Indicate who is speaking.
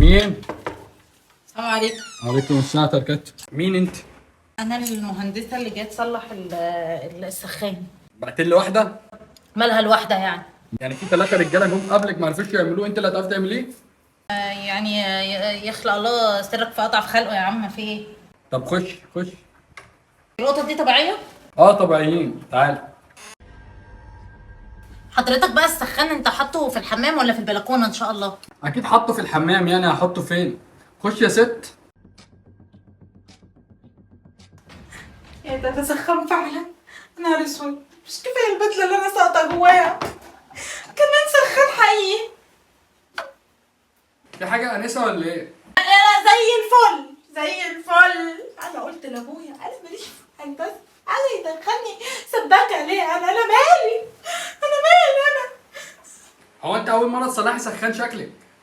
Speaker 1: مين؟
Speaker 2: السلام عليكم.
Speaker 1: عليكم السلام تركت. مين انت؟
Speaker 2: انا المهندسه اللي جايه تصلح السخان.
Speaker 1: بعت لي واحده؟
Speaker 2: مالها الواحده يعني؟
Speaker 1: يعني في ثلاثه رجاله جم قبلك ما عرفوش يعملوه، انت اللي هتعرف تعمليه؟
Speaker 2: يعني يخلق الله سرك في اضعف خلقه يا عم، في ايه؟
Speaker 1: طب خش خش.
Speaker 2: القطط دي طبيعيه؟
Speaker 1: اه طبيعيين، تعال.
Speaker 2: حضرتك بقى السخان انت حاطه في الحمام ولا في البلكونه ان شاء الله؟
Speaker 1: اكيد حطه في الحمام، يعني هحطه فين؟ خش يا ست.
Speaker 3: يا ده سخان فعلا. نهار اسود، مش كفايه البدله اللي انا ساقطه جواها، كمان سخان حقيقي.
Speaker 1: في حاجه انسه ولا ايه؟
Speaker 3: انا زي الفل زي الفل. انا قلت لابويا انا ماليش في الهندسه، انا يدخلني سباكه ليه؟ انا مالي، انا مالي انا.
Speaker 1: هو انت اول مره تصلحي سخان شكلك؟